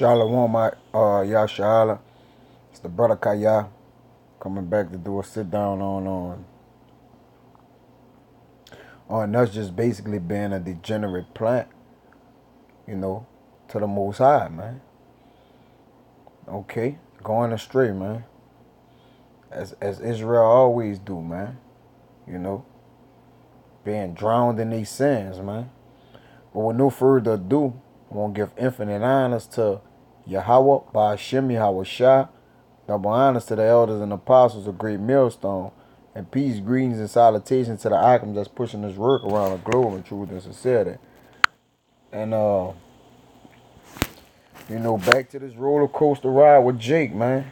Shalom, Yashala. It's the brother Kaya coming back to do a sit down on us just basically being a degenerate plant, you know, to the Most High, man. Okay, going astray, man, as Israel always do, man. You know, being drowned in these sins, man. But with no further ado, I want to give infinite honors to Yahweh, Ba'ashem Yahweh Shah. Double honors to the elders and apostles of Great Millstone. And peace, greetings, and salutations to the icon that's pushing this work around the globe in truth and sincerity. And, back to this roller coaster ride with Jake, man.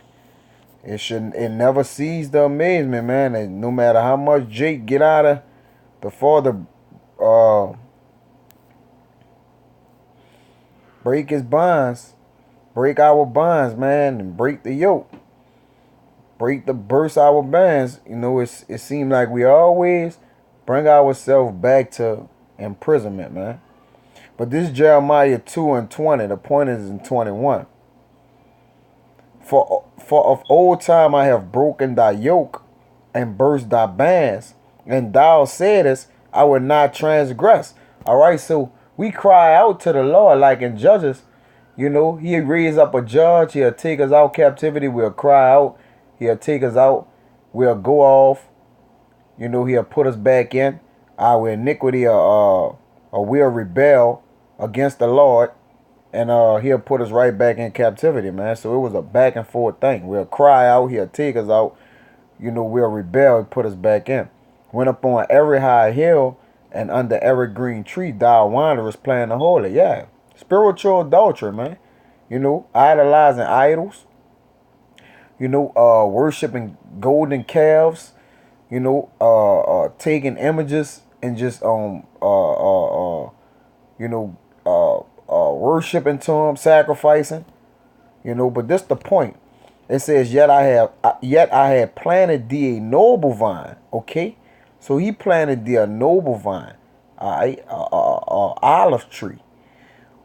It never ceased the amazement, man. And no matter how much Jake get out of the father, break his bonds, break our bonds, man, and break the yoke. Burst our bands, it seemed like we always bring ourselves back to imprisonment, man. But this Jeremiah 2:20, the point is in 21. For of old time I have broken thy yoke and burst thy bands, and thou saidest, I will not transgress. All right, so we cry out to the Lord like in Judges. He'll raise up a judge. He'll take us out captivity. We'll cry out. He'll take us out. We'll go off. He'll put us back in. Our iniquity or we'll rebel against the Lord. And he'll put us right back in captivity, man. So it was a back and forth thing. We'll cry out. He'll take us out. We'll rebel and put us back in. Went up on every high hill and under every green tree, thou wanderers playing the holy. Yeah. Spiritual adultery, man. Idolizing idols. Worshiping golden calves. Taking images and just worshiping to them, sacrificing. But this the point. It says, yet I had planted thee a noble vine. Okay, so he planted thee a noble vine, all right, olive tree,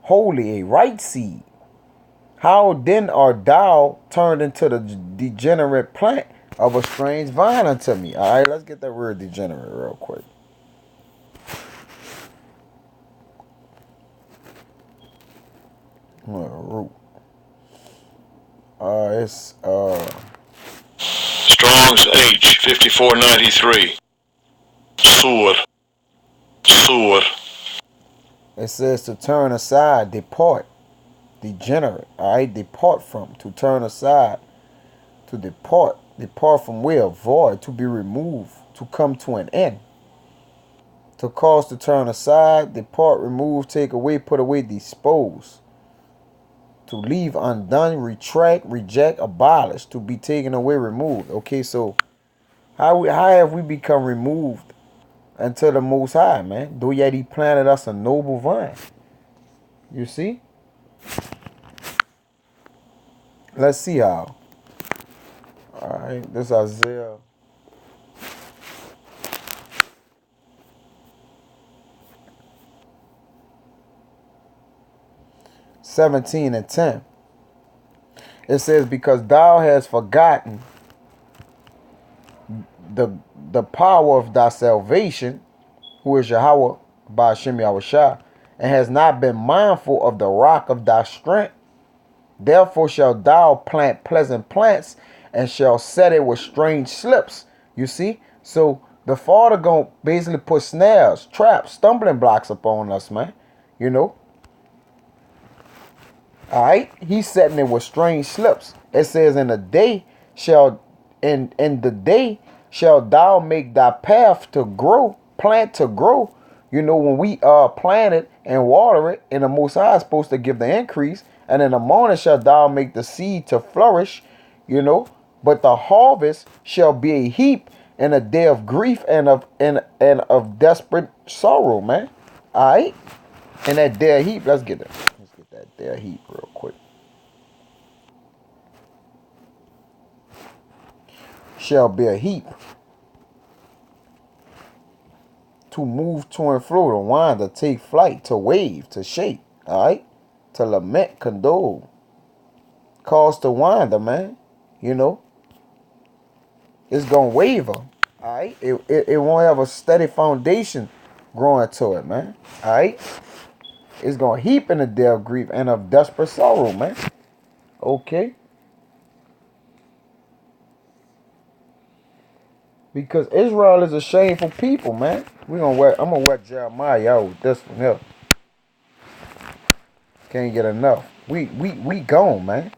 holy, a right seed. How then art thou turned into the degenerate plant of a strange vine unto me? All right, let's get that word degenerate real quick. Root. It's Strong's H 5493. Sword. It says to turn aside, depart, degenerate. All right, depart from, to turn aside, to depart from where? Void, to be removed, to come to an end. To cause to turn aside, depart, remove, take away, put away, dispose. To leave undone, retract, reject, abolish, to be taken away, removed. Okay, so how have we become removed unto the Most High, man? Though yet he planted us a noble vine. You see? Let's see how. All right, this is Isaiah. (17 and 10). It says, because thou hast forgotten the power of thy salvation, who is Yahweh, Ba'ashem Yahweh Shah, and has not been mindful of the rock of thy strength. Therefore shalt thou plant pleasant plants, and shall set it with strange slips. You see? So the Father gonna basically put snares, traps, stumbling blocks upon us, man. Alright? He's setting it with strange slips. It says, in the day shall thou make thy path to grow, plant to grow. When we plant it and water it, and the Most High is supposed to give the increase. And in the morning shalt thou make the seed to flourish, but the harvest shall be a heap in a day of grief and of desperate sorrow, man. Alright? And that day of heap, let's get that day of heap real quick. Shall be a heap. To move to and fro, to wind, to take flight, to wave, to shake, all right? To lament, condole, cause to wander, man. You know, it's gonna waver. All right, it won't have a steady foundation growing to it, man. All right, it's gonna heap in the day of grief and of desperate sorrow, man. Okay, because Israel is a shameful people, man. I'm gonna wet Jeremiah out with this one here. Can't get enough. We gone, man.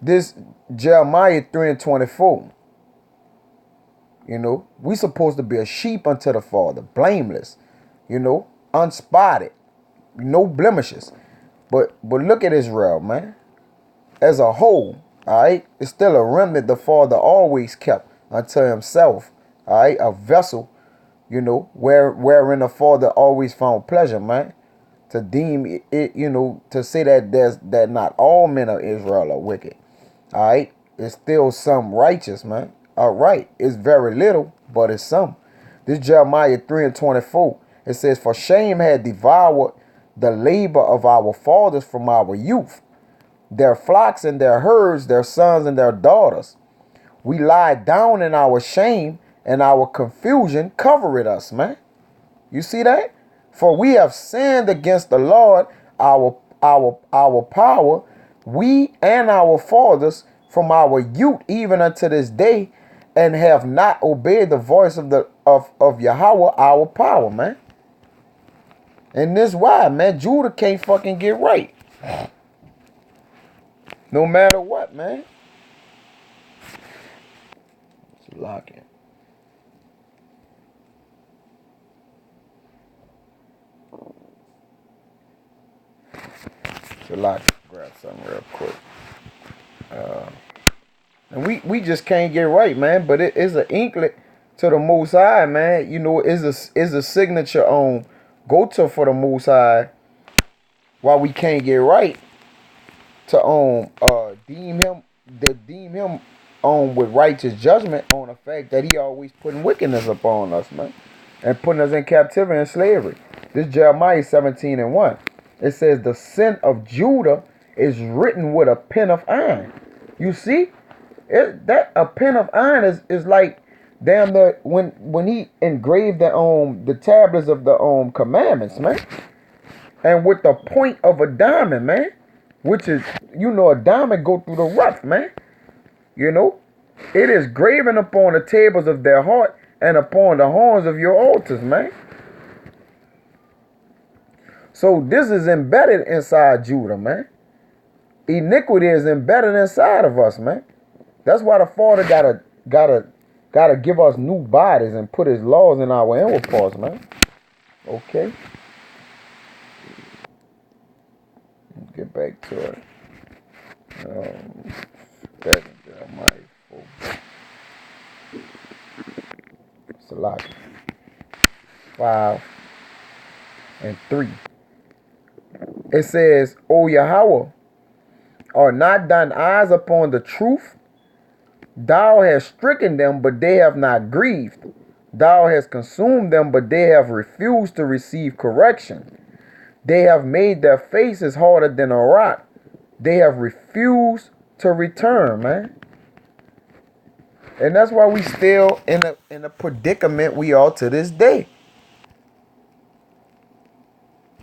This Jeremiah 3:24. You know, we supposed to be a sheep unto the Father, blameless, you know, unspotted, no blemishes. But look at Israel, man. As a whole, all right, it's still a remnant the Father always kept unto himself, all right, a vessel, you know, wherein the Father always found pleasure, man. To deem it, you know, to say that not all men of Israel are wicked. All right, it's still some righteous, man. All right, it's very little, but it's some. This Jeremiah 3:24. It says, "For shame had devoured the labor of our fathers from our youth, their flocks and their herds, their sons and their daughters. We lie down in our shame, and our confusion covereth us," man. You see that? "For we have sinned against the Lord, our power, we and our fathers from our youth even unto this day, and have not obeyed the voice of Yahweh our power," man. And this why, man, Judah can't fucking get right. No matter what, man. It's locking. So like, grab something real quick. And we just can't get right, man. But it is an inklet to the Most High, man. You know, is a signature on go to for the Most High. Why we can't get right to deem him with righteous judgment on the fact that he always putting wickedness upon us, man, and putting us in captivity and slavery. This Jeremiah 17:1. It says the sin of Judah is written with a pen of iron. You see? That a pen of iron is like damn the when he engraved the tablets of the commandments, man. And with the point of a diamond, man. Which is, you know, a diamond go through the rough, man. You know? It is graven upon the tables of their heart and upon the horns of your altars, man. So this is embedded inside Judah, man. Iniquity is embedded inside of us, man. That's why the Father gotta give us new bodies and put his laws in our inward parts, man. Okay. Let's get back to it. Back in Jeremiah 4. It's a lot. 5 and 3. It says, "O Yahweh, are not thine eyes upon the truth? Thou hast stricken them, but they have not grieved. Thou hast consumed them, but they have refused to receive correction. They have made their faces harder than a rock. They have refused to return," man. And that's why we still in a predicament we are to this day.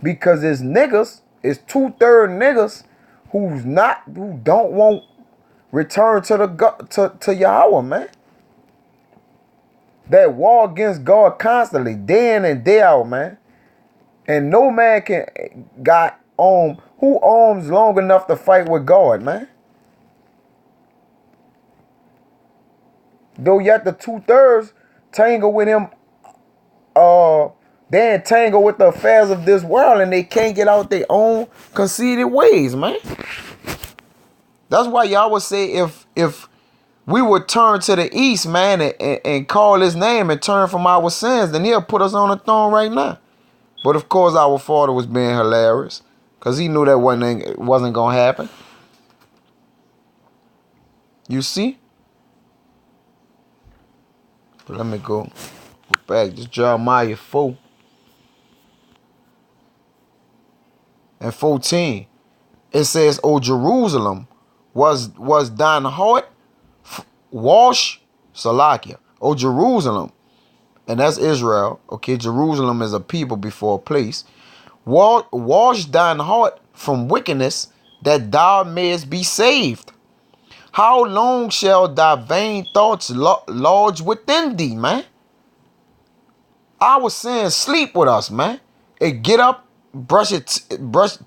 Because it's niggas, it's 2/3 niggas who don't want return to Yahweh, man. That war against God constantly, day in and day out, man. And no man who arms long enough to fight with God, man. Though yet the 2/3 tangle with him, they entangle with the affairs of this world and they can't get out their own conceited ways, man. That's why y'all would say if we would turn to the east, man, and call his name and turn from our sins, then he'll put us on the throne right now. But of course our Father was being hilarious because he knew that wasn't going to happen. You see? But let me go back. This Jeremiah 4. and 14. It says, O Jerusalem, was thine heart wash, Salakia. O Jerusalem, and that's Israel. Okay, Jerusalem is a people before a place. Wash thine heart from wickedness, that thou mayest be saved. How long shall thy vain thoughts lodge within thee, man? I was saying sleep with us, man. It get up,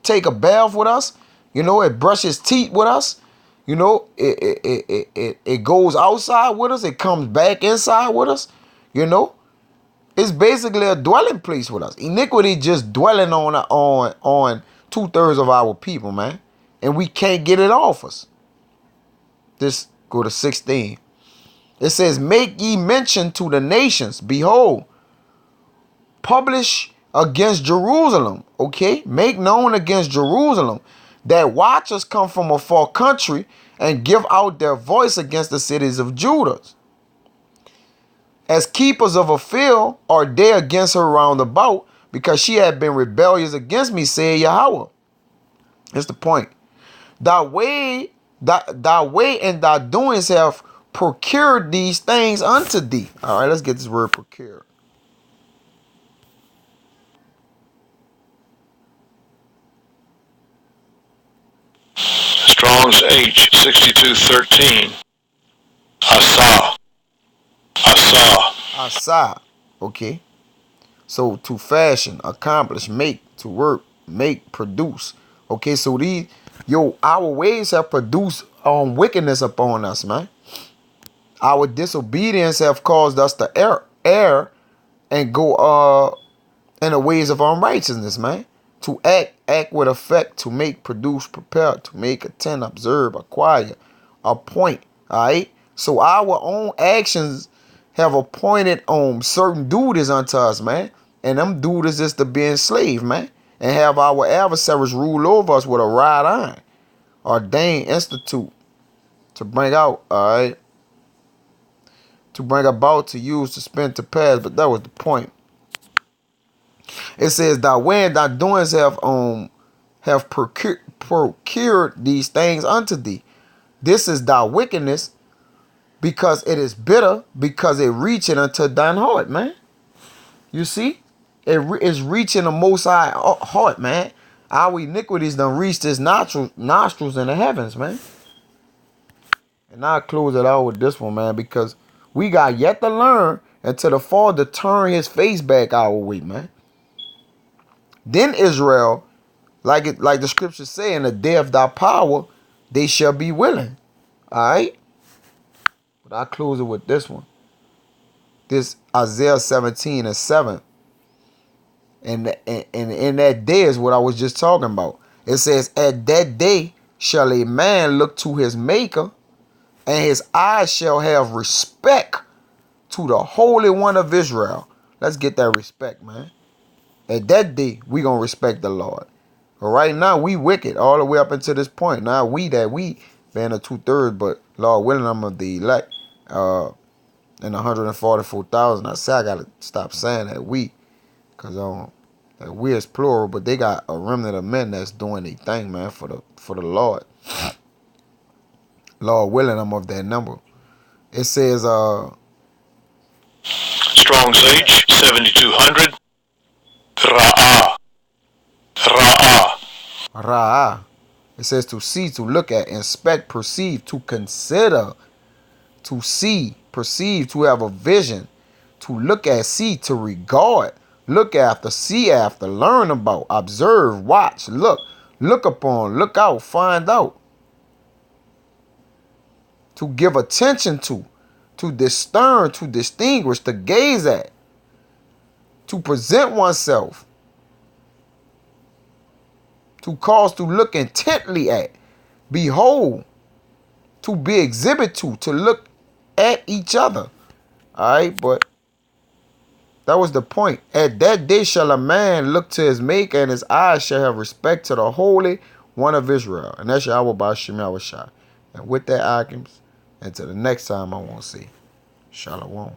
take a bath with us. You know, it brushes teeth with us. You know, it goes outside with us. It comes back inside with us. You know, it's basically a dwelling place with us. Iniquity just dwelling on 2/3 of our people, man, and we can't get it off us. This go to 16. It says, make ye mention to the nations. Behold, publish against Jerusalem. Okay, make known against Jerusalem that watchers come from a far country and give out their voice against the cities of Judah. As keepers of a field are they against her round about, because she had been rebellious against me, said Yahweh. That's the point. Thy way and thy doings have procured these things unto thee. All right, let's get this word procured. Strong's H 6213. Asa. Okay. So to fashion, accomplish, make, to work, make, produce. Okay, so our ways have produced wickedness upon us, man. Our disobedience have caused us to err and go in the ways of unrighteousness, man. To act with effect, to make, produce, prepare, to make, attend, observe, acquire, appoint. All right. So our own actions have appointed certain duties unto us, man. And them duties is to be enslaved, man. And have our adversaries rule over us with a rod iron. Ordained institute to bring out, all right. To bring about, to use, to spend, to pass. But that was the point. It says, thy way and thy doings have procured these things unto thee. This is thy wickedness, because it is bitter, because it reaching unto thine heart, man. You see? It is reaching the Most High heart, man. Our iniquities done reached his nostrils in the heavens, man. And I'll close it out with this one, man, because we got yet to learn until the fall to turn his face back our way, man. Then Israel, like the scriptures say, in the day of thy power, they shall be willing. All right? But I'll close it with this one. This Isaiah 17:7. And in that day is what I was just talking about. It says, at that day shall a man look to his maker, and his eyes shall have respect to the Holy One of Israel. Let's get that respect, man. At that day, we going to respect the Lord. But right now, we wicked all the way up until this point. Now, we being the 2/3, but Lord willing, I'm of the elect, and 144,000. I say I got to stop saying that we, because that we is plural, but they got a remnant of men that's doing their thing, man, for the Lord. Lord willing, I'm of that number. It says, Strong's H 7200. Ra'ah. It says to see, to look at, inspect, perceive, to consider, to see, perceive, to have a vision, to look at, see, to regard, look after, see after, learn about, observe, watch, look upon, look out, find out. To give attention to discern, to distinguish, to gaze at, to present oneself, to cause to look intently at, behold, to be exhibit to look at each other. All right, but that was the point. At that day shall a man look to his maker, and his eyes shall have respect to the Holy One of Israel. And that's Yahweh B'Shem Yahushua. And with that, Akim's, until the next time I want to see. Shalom.